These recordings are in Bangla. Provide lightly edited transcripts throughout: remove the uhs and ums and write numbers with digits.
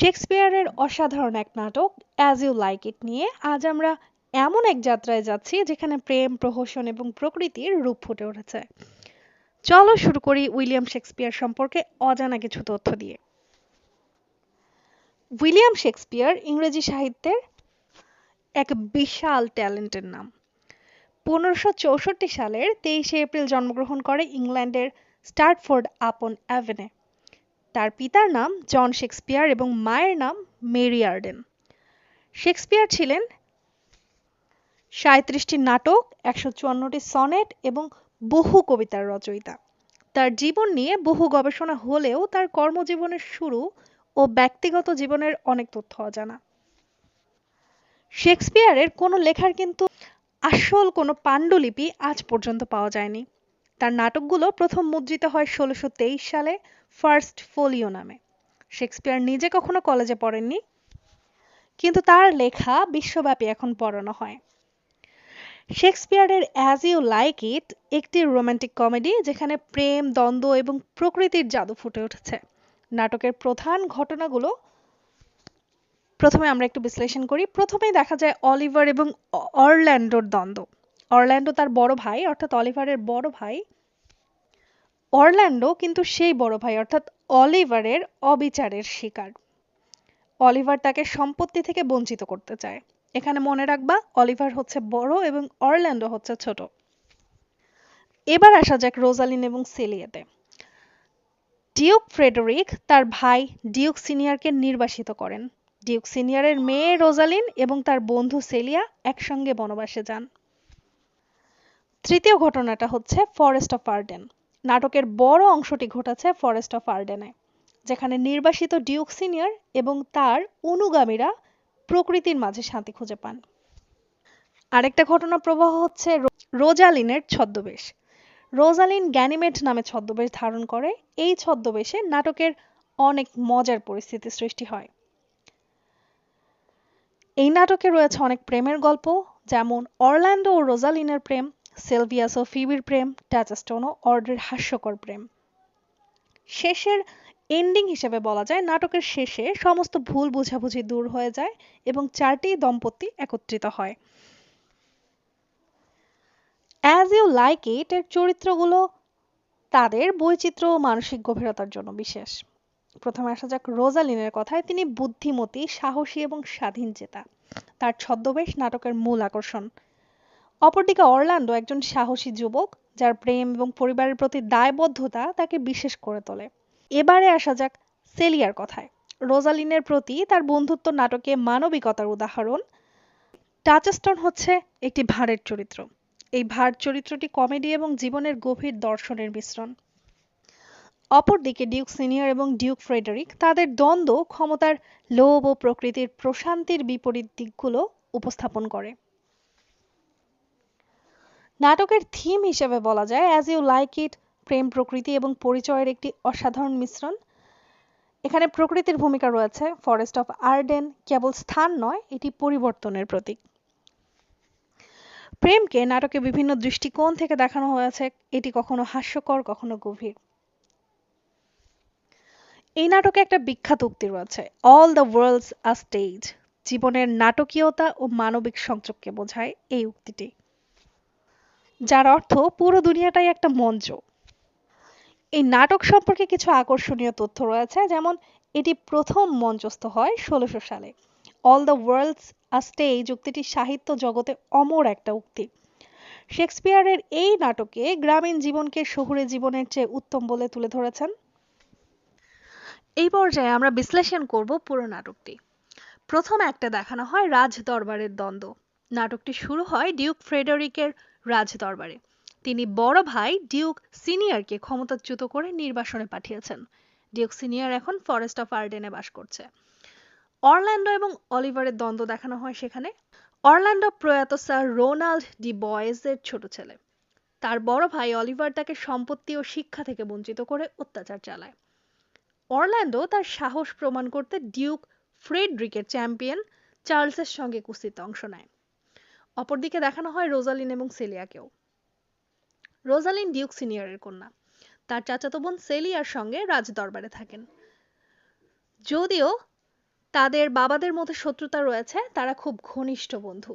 শেক্সপিয়ারের অসাধারণ এক নাটক অ্যাজ ইউ লাইক ইট নিয়ে আজ আমরা এমন এক যাত্রায় যাচ্ছি যেখানে প্রেম প্রহসন এবং প্রকৃতির রূপ ফুটে উঠেছে। চলো শুরু করি উইলিয়াম শেক্সপিয়ার সম্পর্কে অজানা কিছু তথ্য দিয়ে। উইলিয়াম শেক্সপিয়ার ইংরেজি সাহিত্যের এক বিশাল ট্যালেন্টের নাম। 1564 সালের 23 এপ্রিল জন্মগ্রহণ করে ইংল্যান্ডের স্টার্টফোর্ড আপন অ্যাভেনে। তার পিতার নাম জন শেক্সপিয়ার এবং মায়ের নাম মেরি আর্ডেন। শেক্সপিয়ার ছিলেন ৩৭টি নাটক, ১৫৪টি সনেট এবং বহু কবিতার রচয়িতা। তার জীবন নিয়ে বহু গবেষণা হলেও তার কর্মজীবনের শুরু ও ব্যক্তিগত জীবনের অনেক তথ্য অজানা। শেক্সপিয়ারের কোনো লেখার কিন্তু আসল কোনো পাণ্ডুলিপি আজ পর্যন্ত পাওয়া যায়নি। তার নাটকগুলো প্রথম মুদ্রিত হয় ১৬২৩ সালে ফার্স্ট ফোলিও নামে। শেক্সপিয়ার নিজে কখনো কলেজে পড়েননি, কিন্তু তার লেখা বিশ্বব্যাপী এখন পড়ানো হয়। শেক্সপিয়ারের অ্যাজ ইউ লাইক ইট একটি রোমান্টিক কমেডি যেখানে প্রেম, দ্বন্দ্ব এবং প্রকৃতির জাদু ফুটে উঠেছে। নাটকের প্রধান ঘটনাগুলো প্রথমে আমরা একটু বিশ্লেষণ করি। প্রথমেই দেখা যায় অলিভার এবং অরল্যান্ডোর দ্বন্দ্ব। অরল্যান্ডো তার বড় ভাই অর্থাৎ অলিভারের বড় ভাই। অরল্যান্ডো কিন্তু সেই বড় ভাই অর্থাৎ অলিভারের অবিচারের শিকার। অলিভার তাকে সম্পত্তি থেকে বঞ্চিত করতে চায়। এখানে মনে রাখবা অলিভার হচ্ছে বড় এবং অরল্যান্ডো হচ্ছে ছোট। এবার আসা যাক রোজালিন এবং সেলিয়াতে। ডিউক ফ্রেডেরিক তার ভাই ডিউক সিনিয়রকে নির্বাসিত করেন। ডিউক সিনিয়রের মেয়ে রোজালিন এবং তার বন্ধু সেলিয়া একসঙ্গে বনবাসে যান। তৃতীয় ঘটনাটা হচ্ছে ফরেস্ট অফ আর্ডেন। নাটকের বড় অংশটি ঘটেছে ফরেস্ট অফ আর্ডেনে, যেখানে নির্বাসিত ডিউক সিনিয়র এবং তার অনুগামীরা প্রকৃতির মাঝে শান্তি খুঁজে পান। আরেকটা ঘটনা প্রবাহ হচ্ছে রোজালিনের ছদ্মবেশ। রোজালিন গ্যানিমেড নামে ছদ্মবেশ ধারণ করে। এই ছদ্মবেশে নাটকের অনেক মজার পরিস্থিতি সৃষ্টি হয়। এই নাটকে রয়েছে অনেক প্রেমের গল্প, যেমন অরল্যান্ডো ও রোজালিনের প্রেম, সিলভিয়াস ও ফিবির প্রেম, টাচস্টোন ও অড্রির হাস্যকর প্রেম। শেষের এন্ডিং হিসেবে বলা যায় নাটকের শেষে সমস্ত ভুল বোঝাবুঝি দূর হয়ে যায় এবং চারটি দম্পতি একত্রিত হয়। অ্যাজ ইউ লাইক ইট এর চরিত্রগুলো তাদের বৈচিত্র্য ও মানসিক গভীরতার জন্য বিশেষ। প্রথমে আসা যাক রোজালিনের কথায়। তিনি বুদ্ধিমতী, সাহসী এবং স্বাধীনচেতা। তার ছদ্মবেশ নাটকের মূল আকর্ষণ। অপরদিকে অরল্যান্ডো একজন সাহসী যুবক যার প্রেম এবং পরিবারের প্রতি দায়বদ্ধতা তাকে বিশেষ করে তোলে। এবারে আসা যাক সেলিয়ার কথায়। রোজালিনের প্রতি তার বন্ধুত্ব নাটকে মানবিকতার উদাহরণ। টাচস্টোন হচ্ছে একটি ভাঁড়ের চরিত্র। এই ভাঁড় চরিত্রটি কমেডি এবং জীবনের গভীর দর্শনের মিশ্রণ। অপরদিকে ডিউক সিনিয়র এবং ডিউক ফ্রেডেরিক তাদের দ্বন্দ্ব ক্ষমতার লোভ ও প্রকৃতির প্রশান্তির বিপরীত দিকগুলো উপস্থাপন করে। নাটকের থিম হিসেবে বলা যায় অ্যাজ ইউ লাইক ইট প্রেম, প্রকৃতি এবং পরিচয়ের একটি অসাধারণ মিশ্রণ। এখানে প্রকৃতির ভূমিকা রয়েছে। ফরেস্ট অফ আর্ডেন কেবল স্থান নয়, এটি পরিবর্তনের প্রতীক। প্রেমকে নাটকে বিভিন্ন দৃষ্টিকোণ থেকে দেখানো হয়েছে। এটি কখনো হাস্যকর, কখনো গভীর। এই নাটকে একটা বিখ্যাত উক্তি রয়েছে, all the world's a stage. জীবনের নাটকীয়তা ও মানবিক সংযোগকে বোঝায় এই উক্তিটি, যার অর্থ পুরো দুনিয়াটাই একটা মঞ্চ। এই নাটক সম্পর্কে কিছু আকর্ষণীয় তথ্য রয়েছে, যেমন এটি প্রথম মঞ্চস্থ হয় ১৬০০ সালে। All the world's a stage উক্তিটি সাহিত্য জগতে অমর একটা উক্তি। শেক্সপিয়ারের এই নাটকে গ্রামীণ জীবনকে শহুরে জীবনের চেয়ে উত্তম বলে তুলে ধরেছেন। এই পর্যায়ে আমরা বিশ্লেষণ করব পুরো নাটকটি। প্রথম একটা দেখানো হয় রাজ দরবারের দ্বন্দ্ব। নাটকটি শুরু হয় ডিউক ফ্রেডেরিকের রাজ দরবারে। তিনি বড় ভাই ডিউক সিনিয়রকে ক্ষমতাচ্যুত করে নির্বাসনে পাঠিয়েছেন। ডিউক সিনিয়র এখন ফরেস্ট অফ আর্ডেনে বাস করছে। অরল্যান্ডো এবং অলিভারের দ্বন্দ্ব দেখানো হয় সেখানে। অরল্যান্ডো প্রয়াত স্যার রোনাল্ড ডি বয়েজের ছোট ছেলে। তার বড় ভাই অলিভার তাকে সম্পত্তি ও শিক্ষা থেকে বঞ্চিত করে অত্যাচার চালায়। অরল্যান্ডো তার সাহস প্রমাণ করতে ডিউক ফ্রেডরিকের চ্যাম্পিয়ন চার্লসের সঙ্গে কুস্তিতে অংশ নেয়। অপরদিকে দেখানো হয় রোজালিন এবং সেলিয়াকেও। রোজালিন ডিউক সিনিয়রের কন্যা। তার চাচাতো বোন সেলিয়ার সঙ্গে রাজ দরবারে থাকেন। যদিও তাদের বাবাদের মধ্যে শত্রুতা রয়েছে, তারা খুব ঘনিষ্ঠ বন্ধু।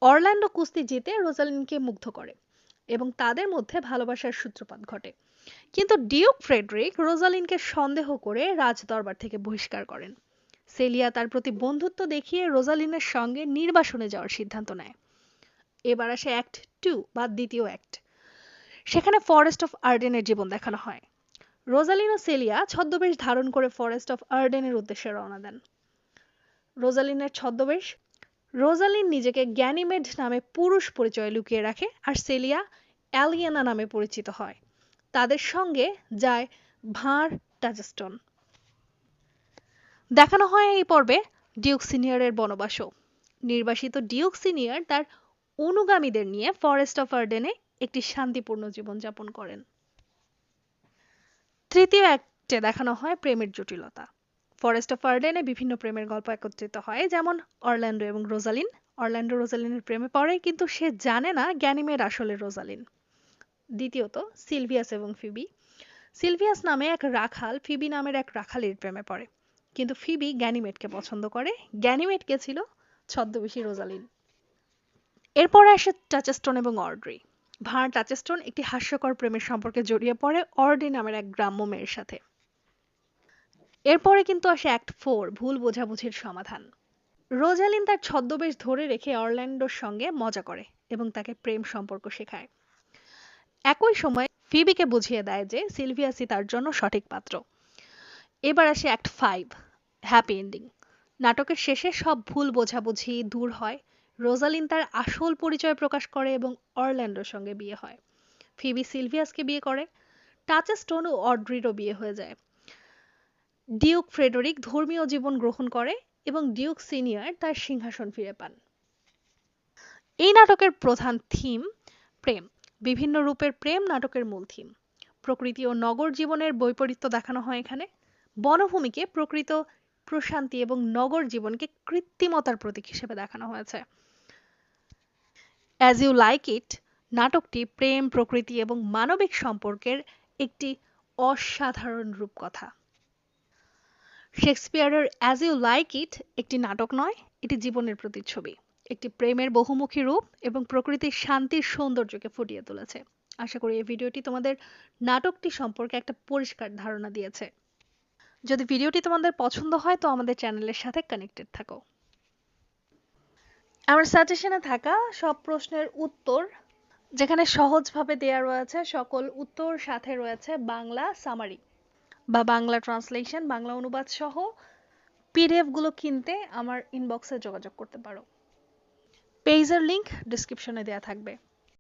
অরল্যান্ডো কুস্তি জিতে রোজালিনকে মুগ্ধ করে এবং তাদের মধ্যে ভালোবাসার সূত্রপাত ঘটে। কিন্তু ডিউক ফ্রেডরিক রোজালিনকে সন্দেহ করে রাজদরবার থেকে বহিষ্কার করেন। সেলিয়া তার প্রতি বন্ধুত্ব দেখিয়ে রোজালিনের সঙ্গে নির্বাসনে যাওয়ার সিদ্ধান্ত নেয়। এবার আসে অ্যাক্ট 2 বা দ্বিতীয় অ্যাক্ট। সেখানে ফরেস্ট অফ আর্ডেনের জীবন দেখানো হয়। রোজালিন ও সেলিয়া ছদ্মবেশ ধারণ করে ফরেস্ট অফ আর্ডেনের উদ্দেশ্যে রওনা দেন। রোজালিনের ছদ্মবেশ, রোজালিন নিজেকে গ্যানিমেড নামে পুরুষ পরিচয় লুকিয়ে রাখে আর সেলিয়া অ্যালিয়েনা নামে পরিচিত হয়। তাদের সঙ্গে যায় ভাঁড় টাচেস্টন। দেখানো হয় এই পর্বে ডিউক সিনিয়রের বনবাসও। নির্বাসিত ডিউক সিনিয়র তার অনুগামীদের নিয়ে ফরেস্ট অফ আর্ডেনে একটি শান্তিপূর্ণ জীবনযাপন করেন। তৃতীয় অ্যাক্টে দেখানো হয় প্রেমের জটিলতা। ফরেস্ট অফ আর্ডেনে বিভিন্ন প্রেমের গল্প একত্রিত হয়, যেমন অরল্যান্ডো এবং রোজালিন। অরল্যান্ডো রোজালিনের প্রেমে পড়ে, কিন্তু সে জানে না গ্যানিমেড আসলে রোজালিন। দ্বিতীয়ত সিলভিয়াস এবং ফিবি। সিলভিয়াস নামে এক রাখাল ফিবি নামের এক রাখালির প্রেমে পড়ে, কিন্তু ফিবি গ্যানিমেডকে পছন্দ করে। গ্যানিমেডকে ছিল ছদ্মবেশী রোজালিন। এরপরে আসে টাচেস্টন এবং অড্রি। ভাঁড় টাচেস্টন একটি হাস্যকর প্রেমের সম্পর্কে জড়িয়ে পড়ে অড্রি নামের এক গ্রাম্য মেয়ের সাথে। এরপরে কিন্তু আসে অ্যাক্ট 4, ভুল বোঝাবুঝির সমাধান। রোজালিন তার ছদ্মবেশ ধরে রেখে অরল্যান্ডোর সঙ্গে মজা করে এবং তাকে প্রেম সম্পর্ক শেখায়। একই সময় ফিবিকে বুঝিয়ে দেয় যে সিলভিয়াসই তার জন্য সঠিক পাত্র। এবার আসে অ্যাক্ট 5, হ্যাপি এন্ডিং। নাটকের শেষে সব ভুল বোঝাবুঝি দূর হয়। রোজালিন তার আসল পরিচয় প্রকাশ করে এবং অরল্যান্ডোর সঙ্গে বিয়ে হয়। ফিবি সিলভিয়াসকে বিয়ে করে। টাচেস্টন ও অড্রিরও বিয়ে হয়ে যায়। ডিউক ফ্রেডরিক ধর্মীয় জীবন গ্রহণ করে এবং ডিউক সিনিয়র তার সিংহাসন ফিরে পান। এই নাটকের প্রধান থিম প্রেম। বিভিন্ন রূপের প্রেম নাটকের মূল থিম। প্রকৃতি ও নগর জীবনের বৈপরীত্য দেখানো হয় এখানে। বনভূমিকে প্রকৃত প্রশান্তি এবং নগর জীবনকে কৃত্রিমতার প্রতীক হিসেবে দেখানো হয়েছে। অ্যাজ ইউ লাইক ইট নাটকটি প্রেম, প্রকৃতি এবং মানবিক সম্পর্কের একটি অসাধারণ রূপকথা। শেক্সপিয়ারের অ্যাজ ইউ লাইক ইট একটি নাটক নয়, এটি জীবনের প্রতিচ্ছবি। একটি প্রেমের বহুমুখী রূপ এবং প্রকৃতির শান্তির সৌন্দর্যকে ফুটিয়ে তুলেছে। আশা করি এই ভিডিওটি তোমাদের নাটকটি সম্পর্কে একটা পরিষ্কার ধারণা দিয়েছে। যদি ভিডিওটি তোমাদের পছন্দ হয় তো আমাদের চ্যানেলের সাথে কানেক্টেড থাকো। আমার সাজেশনে থাকা সব প্রশ্নের উত্তর যেখানে সহজভাবে দেয়া রয়েছে, সকল উত্তর সাথে রয়েছে বাংলা সামারি বা বাংলা ট্রান্সলেশন, বাংলা অনুবাদ সহ পিডিএফ গুলো কিনতে আমার ইনবক্সে যোগাযোগ করতে পারো। পেজের লিংক ডেসক্রিপশনে দেয়া থাকবে।